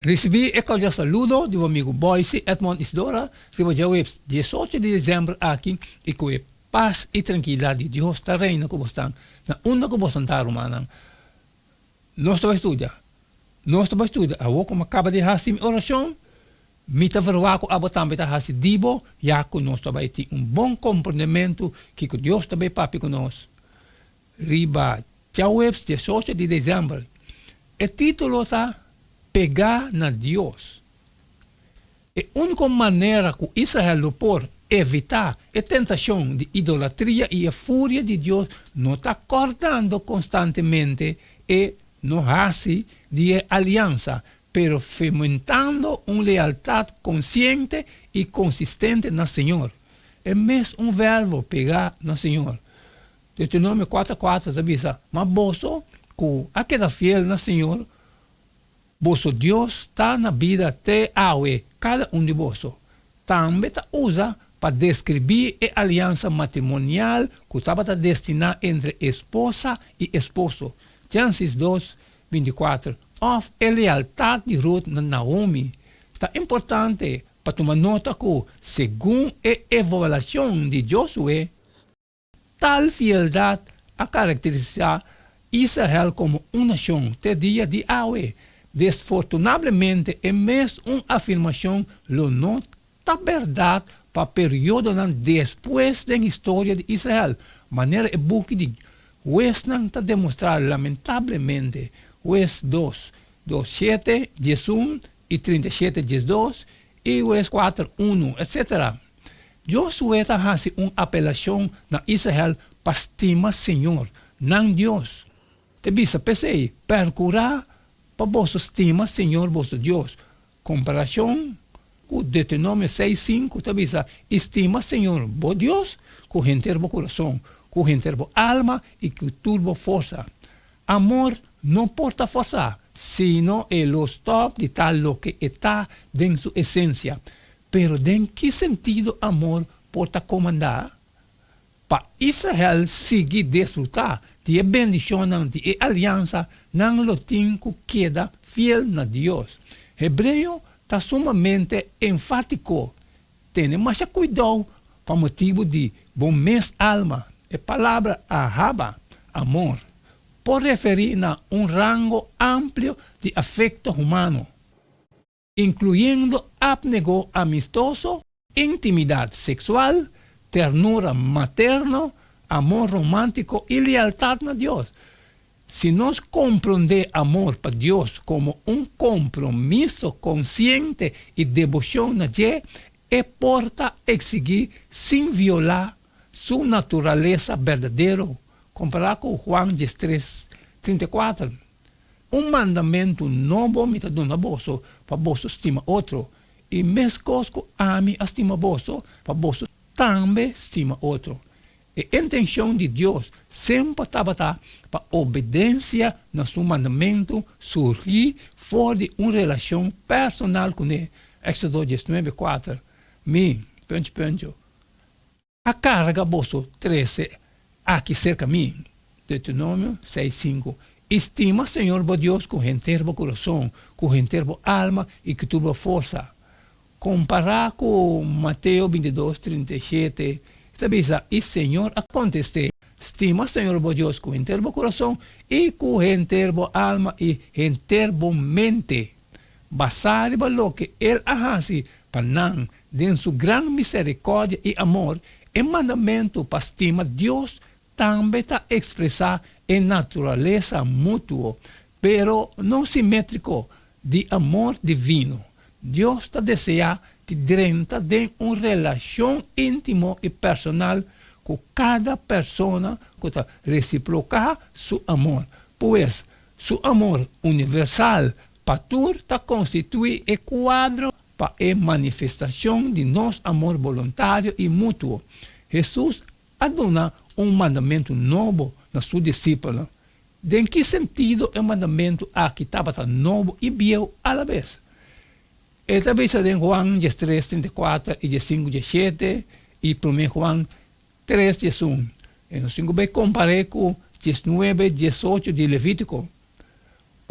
Recebi e cordial saludo do amigo Boyce Edmond Isidora, que vai dia 18 de dezembro aqui e com paz e tranquilidade de Deus está reina com você. Na onda com você está romana. Nós vai estudar. A vou como acaba de fazer oração, me tá verwaco abo também tá fazer dibo, já que nós vai ter bom comportamento que Deus também papi conosco. Riba, dia 18 de dezembro. O título está pegar na Deus. A única maneira que Israel pode evitar a tentação de idolatria e a fúria de Deus não está acordando constantemente e não hace de aliança, pero fomentando uma lealdade consciente e consistente no Senhor. É mesmo verbo pegar no Senhor. Deuteronômio 4:4 diz, mas você, que aquela fiel no Senhor, vosso Deus está na vida até awe, cada de vós. Também usa para descrever a aliança matrimonial que estava destinada entre esposa e esposo. Gênesis 2:24. Of a lealdade de Ruth na Naomi. Está importante para tomar nota que, segundo a evaluação de Josué, tal fieldade a caracterizar Israel como uma nação até dia de awe. Desfortunadamente, é mesmo uma afirmação lo não está verdade para o período depois da história de Israel. Maneira é book de West não está demonstrado, lamentavelmente, West 2:7, 11 e 37:12 e West 4:1, etc. Josué está fazendo uma apelação na Israel para estimar Senhor, não Deus. Te bisa pensei, percurar para vosso estima Senhor, vosso Deus. Comparação com Deuteronômio 6:5, te bisa, estima Senhor, vosso Deus, com inteiro coração, com inteiro alma e com turbo força. Amor não porta força, sino el stop de tal lo que está en su esencia. Pero ¿en qué sentido amor porta comandar? Para Israel seguir desfrutar de bendición de alianza, não lo tem que queda fiel a Deus. Hebreu está sumamente enfático. Tem mais cuidado para motivo de bom mês alma. A palavra ahaba, amor, por referir a rango amplio de afecto humano, incluyendo apego amistoso, intimidad sexual, ternura materna, amor romántico y lealtad a Dios. Si nos comprende amor para Dios como un compromiso consciente y devoción a Él, porta exigir sin violar su naturaleza verdadera, comparado con Juan 3:34. Un mandamento novo me está dando a vosso, para vosso estima outro. E mesmo que ame estima vosso, para vosso também estima outro. A intenção de Deus sempre estava para obediência no seu mandamento surgir fora de uma relação personal com Ele. Éxodo 19:4. Ponto. A carga vosso 13 aqui cerca de mim. Deuteronômio 6:5. Estima, Senhor, vos Deus, com inteiro coração, com inteiro alma e com toda força. Comparar com Mateus 22:37, sabia, e Senhor, acontece. Estima, Senhor, vos Deus, com inteiro coração e com inteiro alma e inteiro mente. Basado em lo que Ele faz para nós, de sua grande misericórdia e amor, o mandamento para estimar Deus também está expressar em natureza mútua, pero não simétrico, de amor divino. Deus está desejando dentro de uma relação íntima e personal com cada pessoa que está reciprocar seu amor. Pois, seu amor universal para tudo está constitui o quadro para a manifestação de nosso amor voluntário e mútuo. Jesus adona um mandamento novo na sua discípula. De que sentido é o mandamento aqui estava novo e viu à la vez? Esta vez em Juan 3:34 e 5:7 e 1 Juan 3:1. E nós vamos comparar com 19:18 de Levítico.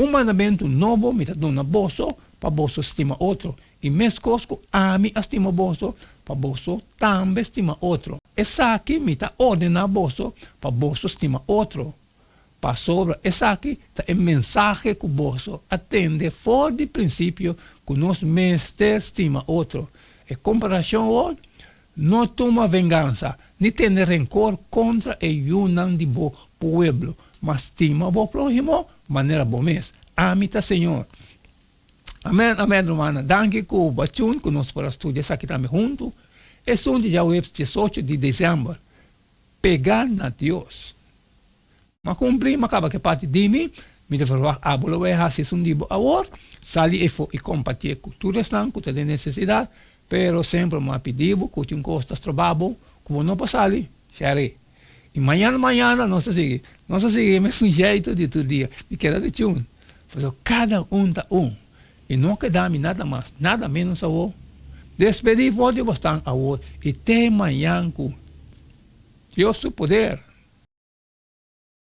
Um mandamento novo me está dando a vosso, para você estima outro. E mesmo coisa, ami estima você, para você também estima outro. Essa aqui me está ordenando você, para você estima outro. Para sobre essa aqui, está a mensagem que você atende fora de princípio, que nós mestre estima outro. E comparação hoje, não toma vingança, nem tem rencor contra o yunan de bo pueblo, mas estima o próximo, maneira bom mês. Amita Senhor. Amém, amém, romana. Danke que o bachun que nós para estudar isso aqui também junto. É um dia 18 de dezembro. Pegar na Deus. Mas cumprir, mas acaba que parte de mim, me deve falar, a bola vai fazer um dia agora, sair e compartilhar culturas não, que tem necessidade, pero sempre me pedido, que tem costas trabalho, como não passar ali, xerê. E manhã, não se sigue, mas um jeito de todo dia, de queda de tchum. Fazer cada tá e não queda-me nada mais, nada menos a o. Despedir, pode bastante a o, e até manhã, com Deus seu poder.